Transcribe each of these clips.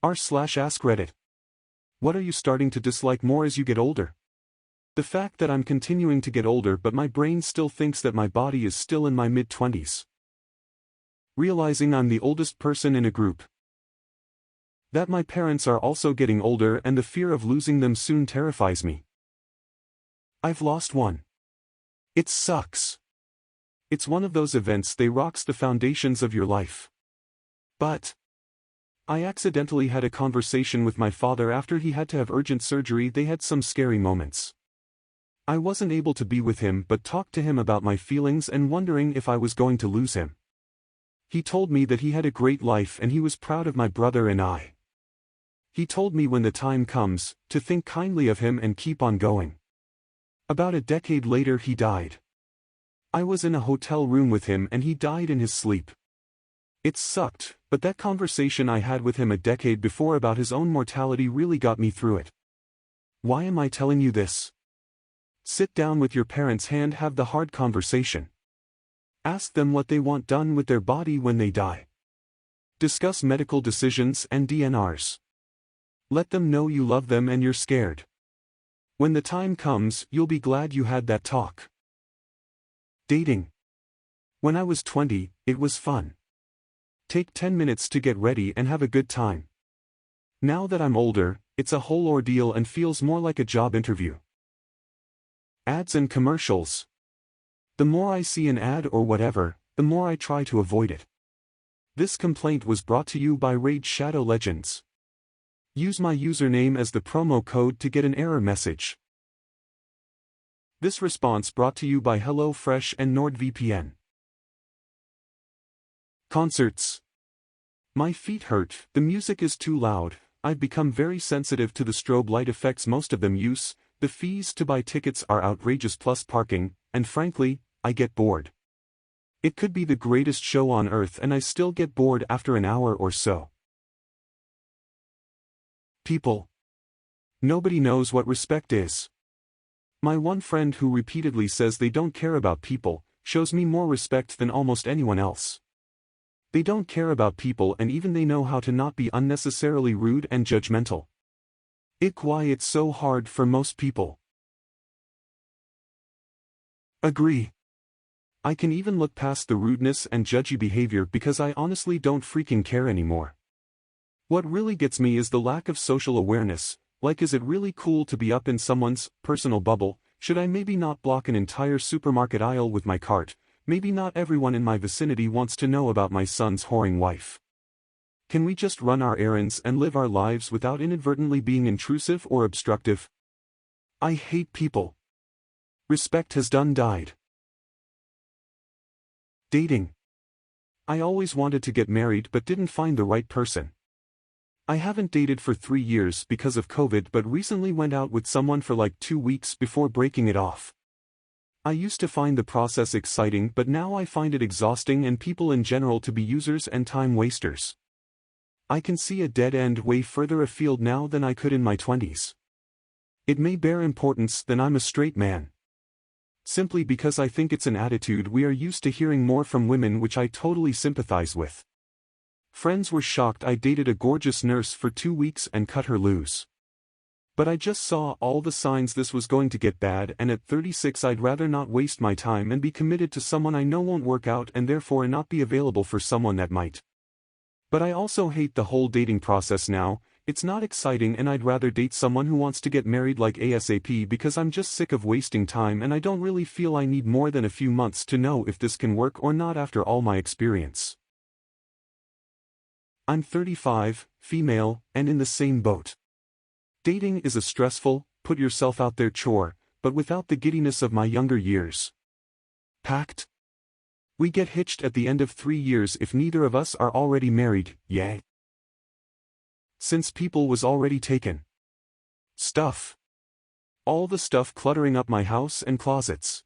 r/AskReddit. What are you starting to dislike more as you get older? The fact that I'm continuing to get older but my brain still thinks that my body is still in my mid-20s. Realizing I'm the oldest person in a group. That my parents are also getting older and the fear of losing them soon terrifies me. I've lost one. It sucks. It's one of those events that rocks the foundations of your life. But I accidentally had a conversation with my father after he had to have urgent surgery. They had some scary moments. I wasn't able to be with him but talked to him about my feelings and wondering if I was going to lose him. He told me that he had a great life and he was proud of my brother and I. He told me when the time comes, to think kindly of him and keep on going. About a decade later he died. I was in a hotel room with him and he died in his sleep. It sucked, but that conversation I had with him a decade before about his own mortality really got me through it. Why am I telling you this? Sit down with your parents and have the hard conversation. Ask them what they want done with their body when they die. Discuss medical decisions and DNRs. Let them know you love them and you're scared. When the time comes, you'll be glad you had that talk. Dating. When I was 20, it was fun. Take 10 minutes to get ready and have a good time. Now that I'm older, it's a whole ordeal and feels more like a job interview. Ads and commercials. The more I see an ad or whatever, the more I try to avoid it. This complaint was brought to you by Raid Shadow Legends. Use my username as the promo code to get an error message. This response brought to you by HelloFresh and NordVPN. Concerts. My feet hurt, the music is too loud, I've become very sensitive to the strobe light effects most of them use, the fees to buy tickets are outrageous plus parking, and frankly, I get bored. It could be the greatest show on earth and I still get bored after an hour or so. People. Nobody knows what respect is. My one friend who repeatedly says they don't care about people, shows me more respect than almost anyone else. They don't care about people and even they know how to not be unnecessarily rude and judgmental. Why it's so hard for most people. Agree. I can even look past the rudeness and judgy behavior because I honestly don't freaking care anymore. What really gets me is the lack of social awareness, like is it really cool to be up in someone's personal bubble, should I maybe not block an entire supermarket aisle with my cart, maybe not everyone in my vicinity wants to know about my son's whoring wife. Can we just run our errands and live our lives without inadvertently being intrusive or obstructive? I hate people. Respect has died. Dating. I always wanted to get married but didn't find the right person. I haven't dated for 3 years because of COVID but recently went out with someone for like 2 weeks before breaking it off. I used to find the process exciting but now I find it exhausting and people in general to be users and time wasters. I can see a dead end way further afield now than I could in my 20s. It may bear importance that I'm a straight man. Simply because I think it's an attitude we are used to hearing more from women, which I totally sympathize with. Friends were shocked I dated a gorgeous nurse for 2 weeks and cut her loose. But I just saw all the signs this was going to get bad, and at 36 I'd rather not waste my time and be committed to someone I know won't work out and therefore not be available for someone that might. But I also hate the whole dating process now. It's not exciting and I'd rather date someone who wants to get married like ASAP because I'm just sick of wasting time and I don't really feel I need more than a few months to know if this can work or not after all my experience. I'm 35, female, and in the same boat. Dating is a stressful, put yourself out there chore, but without the giddiness of my younger years. Packed? We get hitched at the end of 3 years if neither of us are already married, yay. Since people was already taken. Stuff. All the stuff cluttering up my house and closets.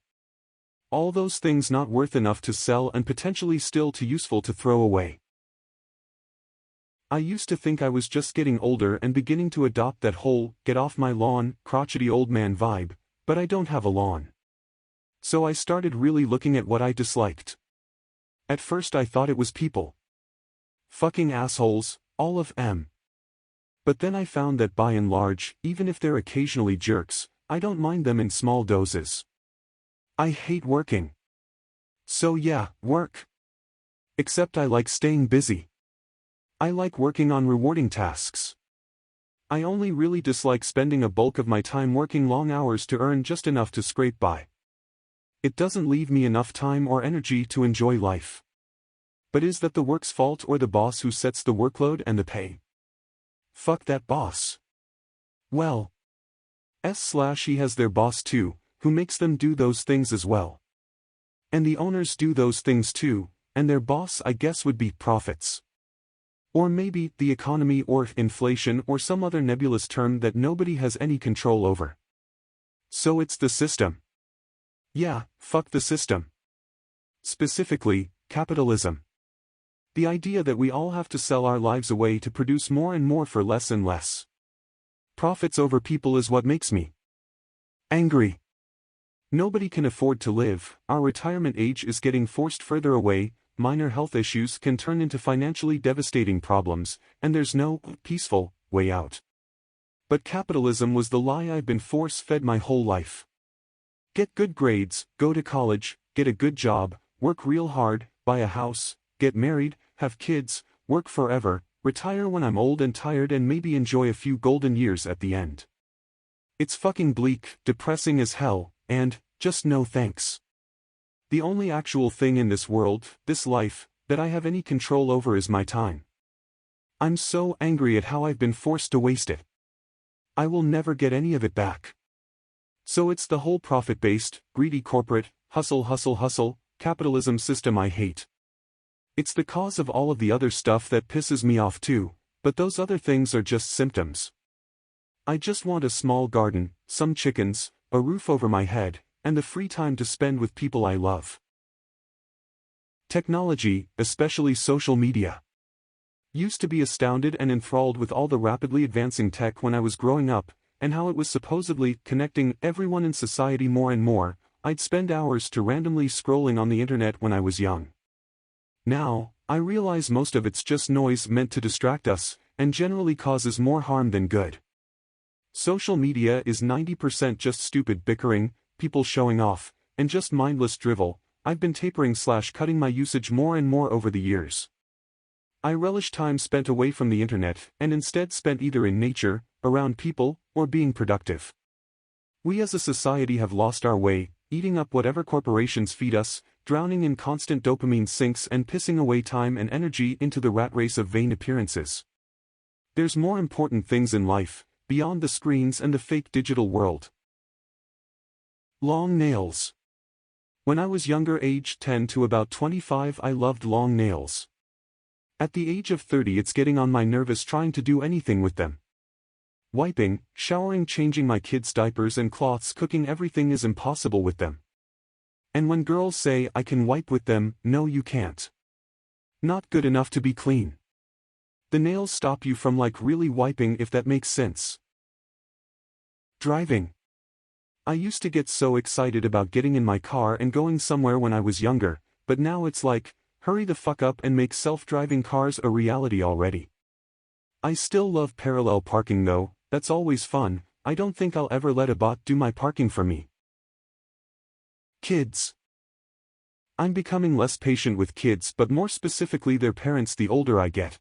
All those things not worth enough to sell and potentially still too useful to throw away. I used to think I was just getting older and beginning to adopt that whole, get off my lawn, crotchety old man vibe, but I don't have a lawn. So I started really looking at what I disliked. At first I thought it was people. Fucking assholes, all of them. But then I found that by and large, even if they're occasionally jerks, I don't mind them in small doses. I hate working. So yeah, work. Except I like staying busy. I like working on rewarding tasks. I only really dislike spending a bulk of my time working long hours to earn just enough to scrape by. It doesn't leave me enough time or energy to enjoy life. But is that the work's fault or the boss who sets the workload and the pay? Fuck that boss. Well, he has their boss too, who makes them do those things as well. And the owners do those things too, and their boss I guess would be profits. Or maybe the economy or inflation or some other nebulous term that nobody has any control over. So it's the system. Yeah, fuck the system. Specifically, capitalism. The idea that we all have to sell our lives away to produce more and more for less and less. Profits over people is what makes me angry. Nobody can afford to live, our retirement age is getting forced further away, minor health issues can turn into financially devastating problems, and there's no peaceful way out. But capitalism was the lie I've been force-fed my whole life. Get good grades, go to college, get a good job, work real hard, buy a house, get married, have kids, work forever, retire when I'm old and tired and maybe enjoy a few golden years at the end. It's fucking bleak, depressing as hell, and, just no thanks. The only actual thing in this world, this life, that I have any control over is my time. I'm so angry at how I've been forced to waste it. I will never get any of it back. So it's the whole profit-based, greedy corporate, hustle, capitalism system I hate. It's the cause of all of the other stuff that pisses me off too, but those other things are just symptoms. I just want a small garden, some chickens, a roof over my head, and the free time to spend with people I love. Technology, especially social media. Used to be astounded and enthralled with all the rapidly advancing tech when I was growing up, and how it was supposedly connecting everyone in society more and more. I'd spend hours to randomly scrolling on the internet when I was young. Now, I realize most of it's just noise meant to distract us, and generally causes more harm than good. Social media is 90% just stupid bickering, people showing off, and just mindless drivel. I've been tapering/cutting my usage more and more over the years. I relish time spent away from the internet, and instead spent either in nature, around people, or being productive. We as a society have lost our way, eating up whatever corporations feed us, drowning in constant dopamine sinks and pissing away time and energy into the rat race of vain appearances. There's more important things in life, beyond the screens and the fake digital world. Long nails. When I was younger, aged 10 to about 25, I loved long nails. At the age of 30, it's getting on my nerves trying to do anything with them. Wiping, showering, changing my kids' diapers and cloths, cooking, everything is impossible with them. And when girls say I can wipe with them, no you can't. Not good enough to be clean. The nails stop you from really wiping, if that makes sense. Driving. I used to get so excited about getting in my car and going somewhere when I was younger, but now it's hurry the fuck up and make self-driving cars a reality already. I still love parallel parking though, that's always fun. I don't think I'll ever let a bot do my parking for me. Kids. I'm becoming less patient with kids, but more specifically their parents, the older I get.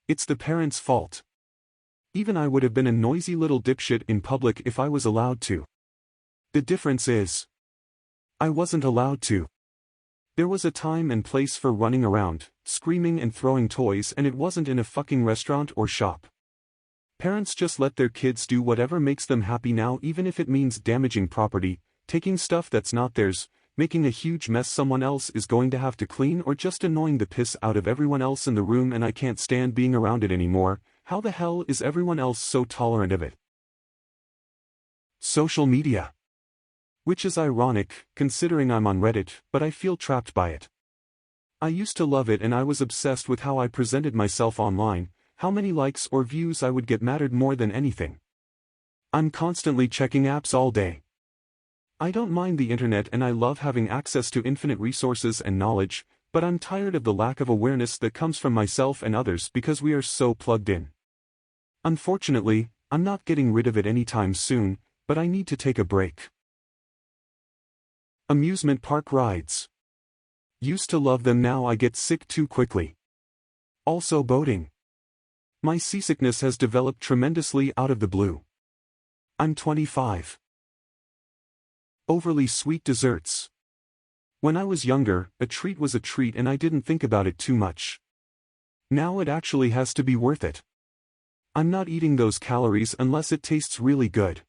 It's the parents' fault. Even I would have been a noisy little dipshit in public if I was allowed to. The difference is, I wasn't allowed to. There was a time and place for running around, screaming and throwing toys, and it wasn't in a fucking restaurant or shop. Parents just let their kids do whatever makes them happy now, even if it means damaging property, taking stuff that's not theirs, making a huge mess someone else is going to have to clean, or just annoying the piss out of everyone else in the room, and I can't stand being around it anymore. How the hell is everyone else so tolerant of it? Social media. Which is ironic, considering I'm on Reddit, but I feel trapped by it. I used to love it and I was obsessed with how I presented myself online, how many likes or views I would get mattered more than anything. I'm constantly checking apps all day. I don't mind the internet and I love having access to infinite resources and knowledge, but I'm tired of the lack of awareness that comes from myself and others because we are so plugged in. Unfortunately, I'm not getting rid of it anytime soon, but I need to take a break. Amusement park rides. Used to love them, now I get sick too quickly. Also boating. My seasickness has developed tremendously out of the blue. I'm 25. Overly sweet desserts. When I was younger, a treat was a treat and I didn't think about it too much. Now it actually has to be worth it. I'm not eating those calories unless it tastes really good.